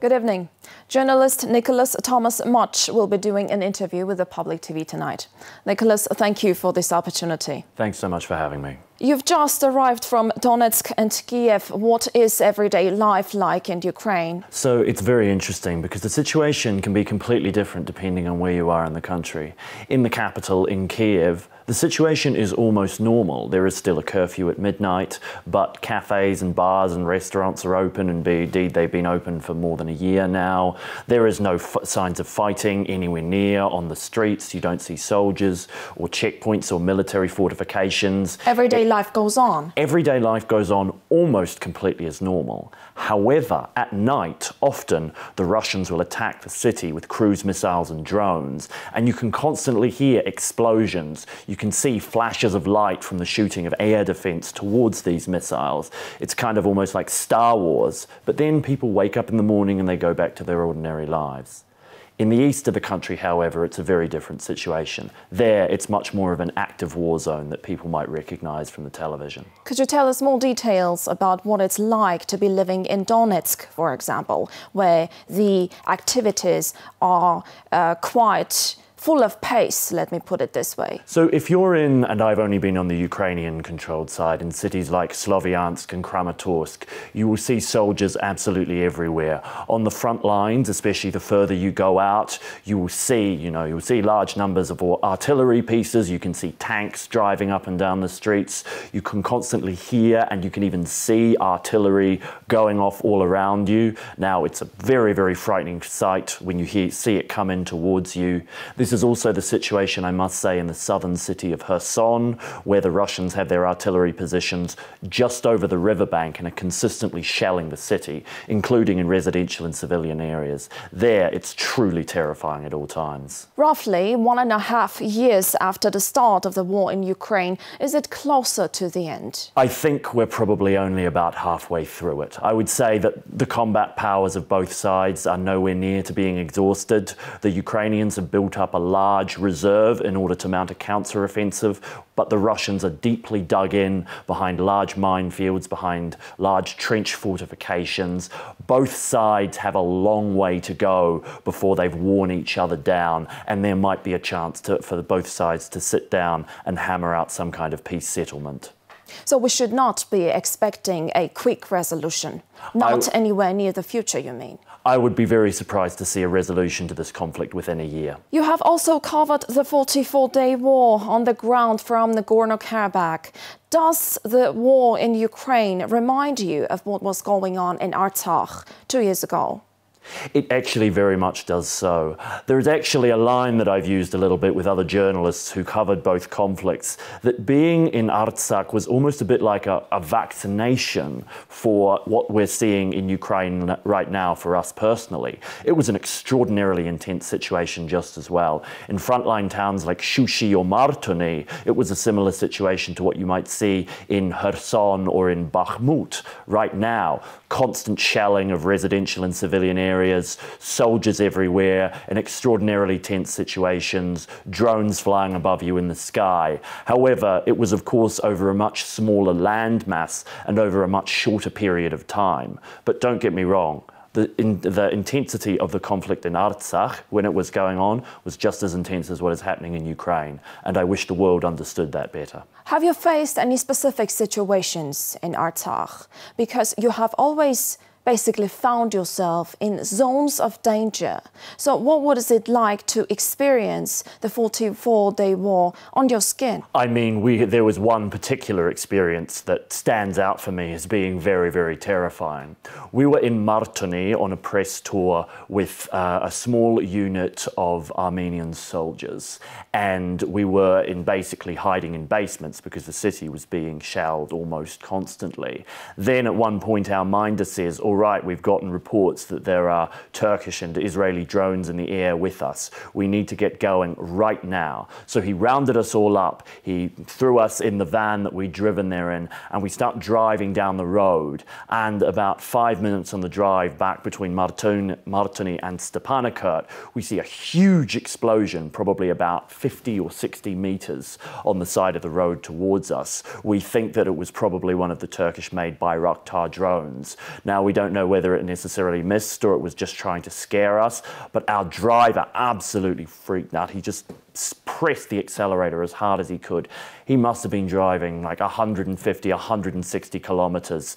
Good evening. Journalist Nicholas Thomas Much will be doing an interview with the Public TV tonight. Nicholas, thank you for this opportunity. Thanks so much for having me. You've just arrived from Donetsk and Kiev. What is everyday life like in Ukraine? So it's very interesting because the situation can be completely different depending on where you are in the country. In the capital, in Kiev, the situation is almost normal. There is still a curfew at midnight, but cafes and bars and restaurants are open, and indeed they've been open for more than a year now. There is no signs of fighting anywhere near on the streets. You don't see soldiers or checkpoints or military fortifications. Everyday life goes on. Everyday life goes on almost completely as normal. However, at night, often the Russians will attack the city with cruise missiles and drones, and you can constantly hear explosions. You can see flashes of light from the shooting of air defense towards these missiles. It's kind of almost like Star Wars, but then people wake up in the morning and they go back to their ordinary lives. In the east of the country, however, it's a very different situation. There, it's much more of an active war zone that people might recognize from the television. Could you tell us more details about what it's like to be living in Donetsk, for example, where the activities are quite full of pace, let me put it this way? So if you're in, and I've only been on the Ukrainian-controlled side, in cities like Sloviansk and Kramatorsk, you will see soldiers absolutely everywhere. On the front lines, especially the further you go out, you will see, large numbers of artillery pieces. You can see tanks driving up and down the streets. You can constantly hear and you can even see artillery going off all around you. Now, it's a very, very frightening sight when you see it come in towards you. This is also the situation, I must say, in the southern city of Kherson, where the Russians have their artillery positions just over the riverbank and are consistently shelling the city, including in residential and civilian areas. There, it's truly terrifying at all times. Roughly 1.5 years after the start of the war in Ukraine, is it closer to the end? I think we're probably only about halfway through it. I would say that the combat powers of both sides are nowhere near to being exhausted. The Ukrainians have built up a large reserve in order to mount a counter-offensive, but the Russians are deeply dug in behind large minefields, behind large trench fortifications. Both sides have a long way to go before they've worn each other down, and there might be a chance for both sides to sit down and hammer out some kind of peace settlement. So we should not be expecting a quick resolution, not anywhere near the future, you mean? I would be very surprised to see a resolution to this conflict within a year. You have also covered the 44-day war on the ground from Nagorno-Karabakh. Does the war in Ukraine remind you of what was going on in Artsakh 2 years ago? It actually very much does so. There is actually a line that I've used a little bit with other journalists who covered both conflicts, that being in Artsakh was almost a bit like a vaccination for what we're seeing in Ukraine right now for us personally. It was an extraordinarily intense situation just as well. In frontline towns like Shushi or Martoni, it was a similar situation to what you might see in Kherson or in Bakhmut right now. Constant shelling of residential and civilian areas, soldiers everywhere, in extraordinarily tense situations, drones flying above you in the sky. However, it was of course over a much smaller landmass and over a much shorter period of time. But don't get me wrong, the intensity of the conflict in Artsakh when it was going on was just as intense as what is happening in Ukraine, and I wish the world understood that better. Have you faced any specific situations in Artsakh? Because you have always basically found yourself in zones of danger. So what was it like to experience the 44-day war on your skin? I mean, there was one particular experience that stands out for me as being very, very terrifying. We were in Martoni on a press tour with a small unit of Armenian soldiers, and we were basically hiding in basements because the city was being shelled almost constantly. Then at one point our minder says, all right, we've gotten reports that there are Turkish and Israeli drones in the air with us. We need to get going right now. So he rounded us all up. He threw us in the van that we'd driven there in, and we start driving down the road. And about 5 minutes on the drive back between Martoni and Stepanakert, we see a huge explosion, probably about 50 or 60 meters on the side of the road towards us. We think that it was probably one of the Turkish-made Bayraktar drones. Now, we don't don't know whether it necessarily missed or it was just trying to scare us, but our driver absolutely freaked out. He just pressed the accelerator as hard as he could. He must have been driving like 150, 160 kilometers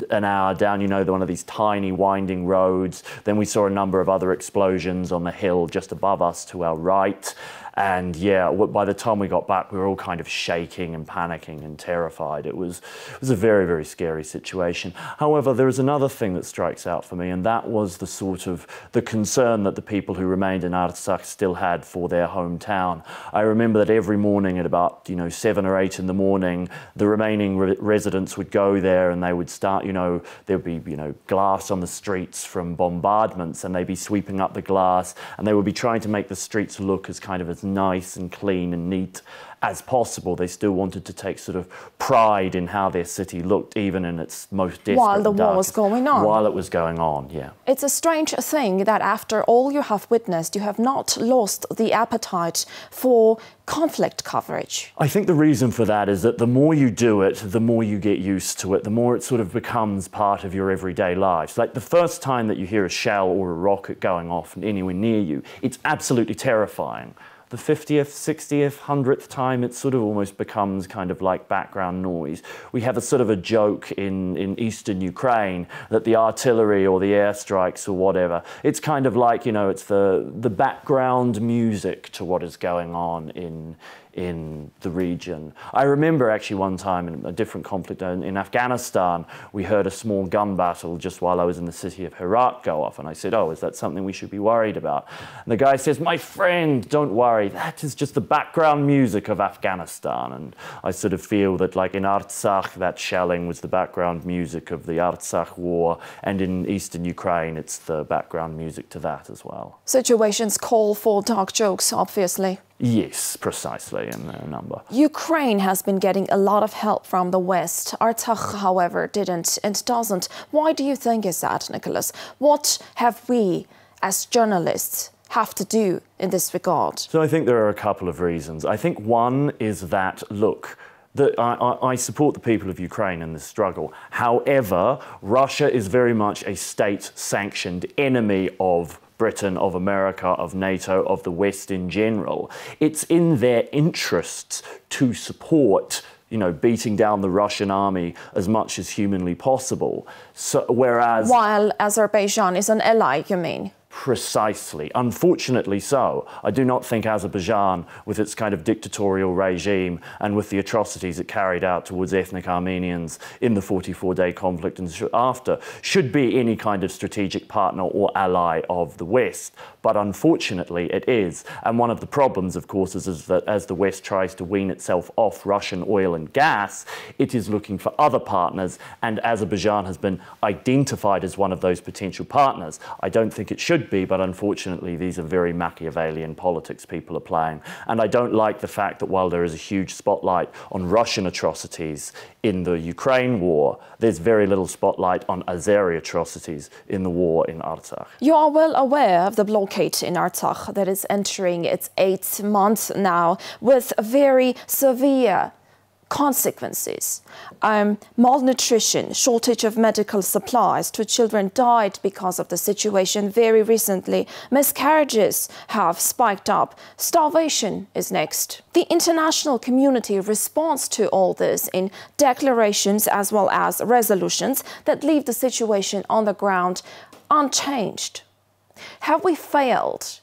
an hour down, you know, one of these tiny winding roads. Then we saw a number of other explosions on the hill just above us to our right. And yeah, by the time we got back, we were all kind of shaking and panicking and terrified. It was a very, very scary situation. However, there is another thing that strikes out for me, and that was the concern that the people who remained in Artsakh still had for their hometown. I remember that every morning at about 7 or 8 in the morning, the remaining residents would go there and they would start, there would be glass on the streets from bombardments, and they'd be sweeping up the glass, and they would be trying to make the streets look as nice and clean and neat as possible. They still wanted to take sort of pride in how their city looked, even in its most desperate while the war was going on. While it was going on, yeah. It's a strange thing that after all you have witnessed, you have not lost the appetite for conflict coverage. I think the reason for that is that the more you do it, the more you get used to it, the more it sort of becomes part of your everyday lives. Like the first time that you hear a shell or a rocket going off anywhere near you, it's absolutely terrifying. The 50th, 60th, 100th time, it sort of almost becomes kind of like background noise. We have a sort of a joke in eastern Ukraine that the artillery or the airstrikes or whatever, it's kind of like, it's the background music to what is going on in the region. I remember actually one time in a different conflict in Afghanistan, we heard a small gun battle just while I was in the city of Herat go off, and I said, oh, is that something we should be worried about? And the guy says, my friend, don't worry, that is just the background music of Afghanistan. And I sort of feel that like in Artsakh, that shelling was the background music of the Artsakh war, and in eastern Ukraine, it's the background music to that as well. Situations call for dark jokes, obviously. Yes, precisely, in a number. Ukraine has been getting a lot of help from the West. Artsakh, however, didn't and doesn't. Why do you think is that, Nicholas? What have we, as journalists, have to do in this regard? So I think there are a couple of reasons. I think one is that, look, I support the people of Ukraine in this struggle. However, Russia is very much a state-sanctioned enemy of Britain, of America, of NATO, of the West in general. It's in their interests to support, beating down the Russian army as much as humanly possible. So, whereas... While Azerbaijan is an ally, you mean? Precisely. Unfortunately so. I do not think Azerbaijan, with its kind of dictatorial regime and with the atrocities it carried out towards ethnic Armenians in the 44-day conflict and after, should be any kind of strategic partner or ally of the West. But unfortunately it is. And one of the problems, of course, is that as the West tries to wean itself off Russian oil and gas, it is looking for other partners, and Azerbaijan has been identified as one of those potential partners. I don't think it should be, but unfortunately these are very Machiavellian politics people are playing. And I don't like the fact that while there is a huge spotlight on Russian atrocities in the Ukraine war, there's very little spotlight on Azeri atrocities in the war in Artsakh. You are well aware of the blockade in Artsakh that is entering its 8th month now with very severe consequences. Malnutrition, shortage of medical supplies, 2 children died because of the situation very recently. Miscarriages have spiked up. Starvation is next. The international community responds to all this in declarations as well as resolutions that leave the situation on the ground unchanged. Have we failed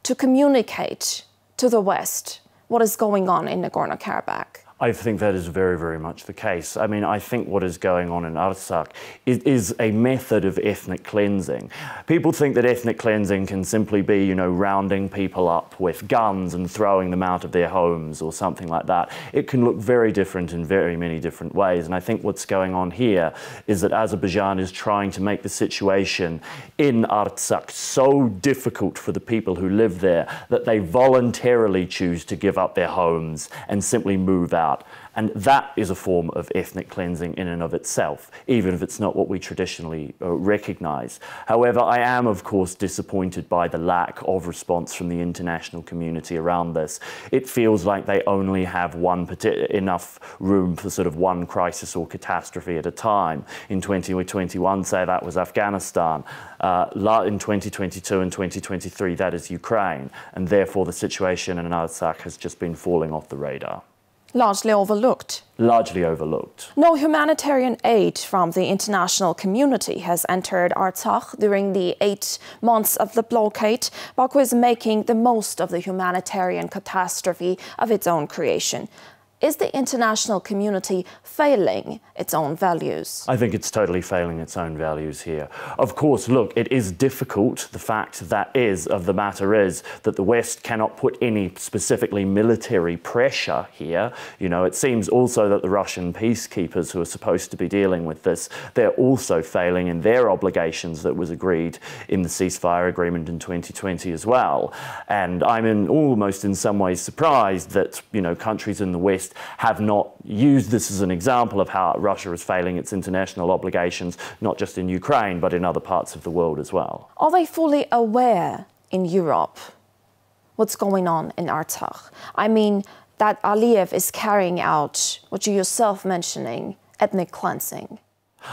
to communicate to the West what is going on in Nagorno-Karabakh? I think that is very, very much the case. I mean, I think what is going on in Artsakh is a method of ethnic cleansing. People think that ethnic cleansing can simply be, rounding people up with guns and throwing them out of their homes or something like that. It can look very different in very many different ways. And I think what's going on here is that Azerbaijan is trying to make the situation in Artsakh so difficult for the people who live there that they voluntarily choose to give up their homes and simply move out. about. And that is a form of ethnic cleansing in and of itself, even if it's not what we traditionally recognize. However, I am, of course, disappointed by the lack of response from the international community around this. It feels like they only have enough room for sort of one crisis or catastrophe at a time. In 2021, say that was Afghanistan. In 2022 and 2023, that is Ukraine. And therefore, the situation in Artsakh has just been falling off the radar. Largely overlooked. Largely overlooked. No humanitarian aid from the international community has entered Artsakh during the 8 months of the blockade. Baku is making the most of the humanitarian catastrophe of its own creation. Is the international community failing its own values? I think it's totally failing its own values here. Of course, look, it is difficult. The fact of the matter is that the West cannot put any specifically military pressure here. You know, it seems also that the Russian peacekeepers who are supposed to be dealing with this, they're also failing in their obligations that was agreed in the ceasefire agreement in 2020 as well. And I'm almost in some ways surprised that, you know, countries in the West have not used this as an example of how Russia is failing its international obligations, not just in Ukraine, but in other parts of the world as well. Are they fully aware in Europe what's going on in Artsakh? I mean, that Aliyev is carrying out what you yourself mentioning, ethnic cleansing.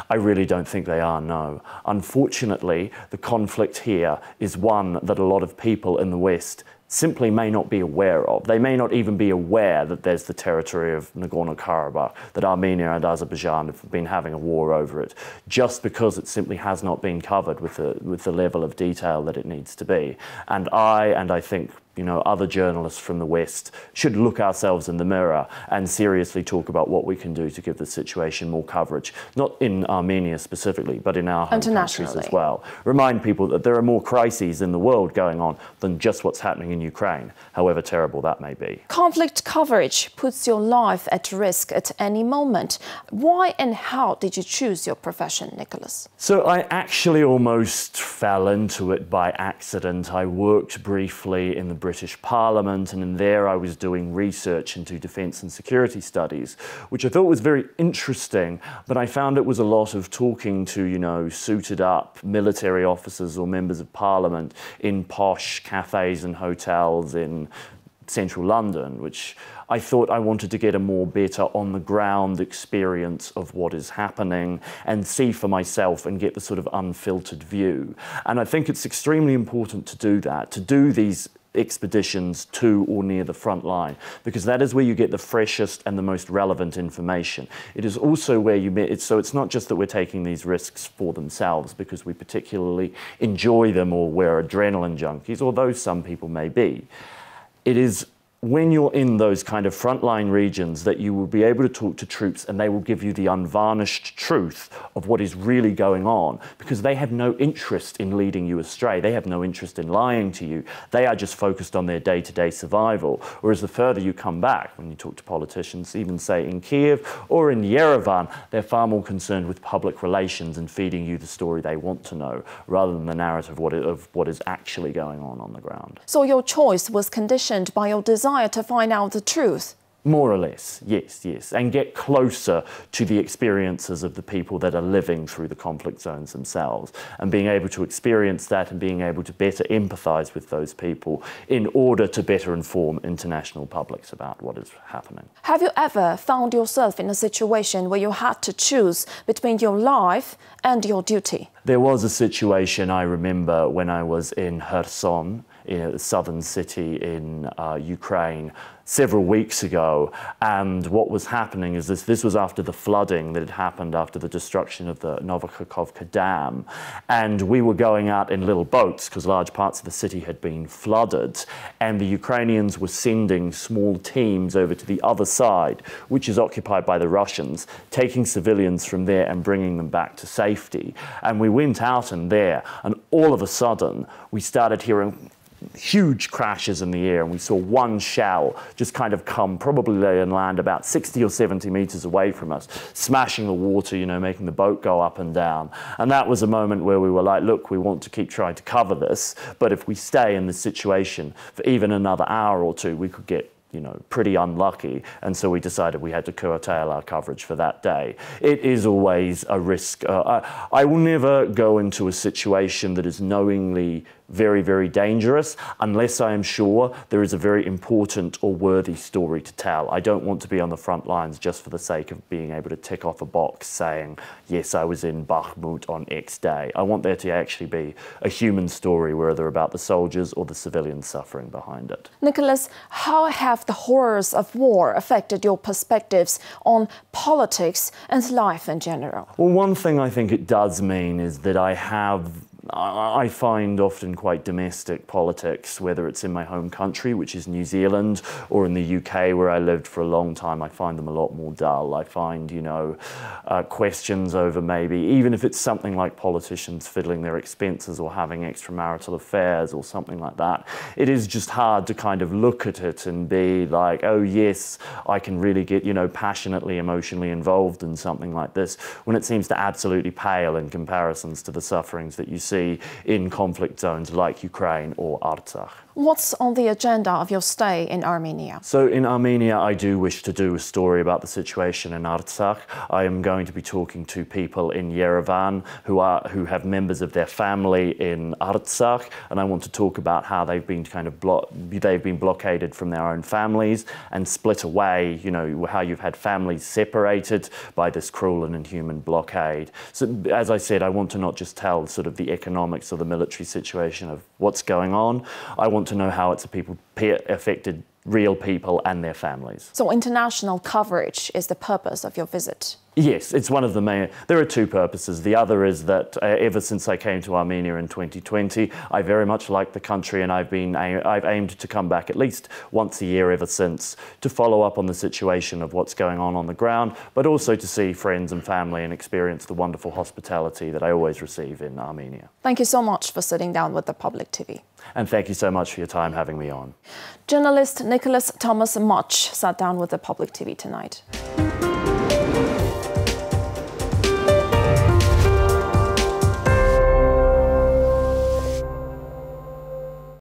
I really don't think they are, no. Unfortunately, the conflict here is one that a lot of people in the West simply may not be aware of. They may not even be aware that there's the territory of Nagorno-Karabakh, that Armenia and Azerbaijan have been having a war over it, just because it simply has not been covered with the level of detail that it needs to be. And I think, you know, other journalists from the West should look ourselves in the mirror and seriously talk about what we can do to give the situation more coverage, not in Armenia specifically, but in our home countries as well. Remind people that there are more crises in the world going on than just what's happening in Ukraine, however terrible that may be. Conflict coverage puts your life at risk at any moment. Why and how did you choose your profession, Nicholas? So I actually almost fell into it by accident. I worked briefly in the British Parliament, and in there I was doing research into defence and security studies, which I thought was very interesting, but I found it was a lot of talking to, you know, suited up military officers or members of Parliament in posh cafes and hotels in central London, which I thought I wanted to get a more better on-the-ground experience of what is happening and see for myself and get the sort of unfiltered view. And I think it's extremely important to do that, to do these expeditions to or near the front line, because that is where you get the freshest and the most relevant information. It is also where so it's not just that we're taking these risks for themselves because we particularly enjoy them or we're adrenaline junkies, although some people may be. It is when you're in those kind of frontline regions that you will be able to talk to troops and they will give you the unvarnished truth of what is really going on, because they have no interest in leading you astray. They have no interest in lying to you. They are just focused on their day-to-day survival. Whereas the further you come back, when you talk to politicians, even say in Kiev or in Yerevan, they're far more concerned with public relations and feeding you the story they want to know, rather than the narrative of what is actually going on the ground. So your choice was conditioned by your desire to find out the truth? More or less, yes, and get closer to the experiences of the people that are living through the conflict zones themselves, and being able to experience that and being able to better empathise with those people in order to better inform international publics about what is happening. Have you ever found yourself in a situation where you had to choose between your life and your duty? There was a situation I remember when I was in Kherson, in a southern city in Ukraine, several weeks ago, and what was happening is this was after the flooding that had happened after the destruction of the Novokhovka Dam, and we were going out in little boats because large parts of the city had been flooded, and the Ukrainians were sending small teams over to the other side, which is occupied by the Russians, taking civilians from there and bringing them back to safety. And we went out in there, and all of a sudden we started hearing huge crashes in the air, and we saw one shell just kind of come, probably and land about 60 or 70 meters away from us, smashing the water, you know, making the boat go up and down. And that was a moment where we were like, look, we want to keep trying to cover this, but if we stay in this situation for even another hour or two, we could get pretty unlucky, and so we decided we had to curtail our coverage for that day. It is always a risk. I will never go into a situation that is knowingly very, very dangerous unless I am sure there is a very important or worthy story to tell. I don't want to be on the front lines just for the sake of being able to tick off a box saying, yes, I was in Bakhmut on X day. I want there to actually be a human story, whether about the soldiers or the civilians suffering behind it. Nicholas, how have the horrors of war affected your perspectives on politics and life in general? Well, one thing I think it does mean is that I find often quite domestic politics, whether it's in my home country, which is New Zealand, or in the UK, where I lived for a long time. I find them a lot more dull. I find, questions over maybe, even if it's something like politicians fiddling their expenses or having extramarital affairs or something like that, it is just hard to kind of look at it and be like, oh yes, I can really get, passionately, emotionally involved in something like this, when it seems to absolutely pale in comparisons to the sufferings that you see in conflict zones like Ukraine or Artsakh. What's on the agenda of your stay in Armenia? So in Armenia, I do wish to do a story about the situation in Artsakh. I am going to be talking to people in Yerevan who have members of their family in Artsakh, and I want to talk about how they've been blockaded from their own families and split away. How you've had families separated by this cruel and inhuman blockade. So as I said, I want to not just tell sort of the economics or the military situation of what's going on. I want to know how it's affected real people and their families. So international coverage is the purpose of your visit? Yes, it's one of the main. There are two purposes. The other is that ever since I came to Armenia in 2020, I very much like the country, and I've aimed to come back at least once a year ever since to follow up on the situation of what's going on the ground, but also to see friends and family and experience the wonderful hospitality that I always receive in Armenia. Thank you so much for sitting down with the Public TV. And thank you so much for your time having me on. Journalist Nicholas Thomas Mutch sat down with the Public TV tonight.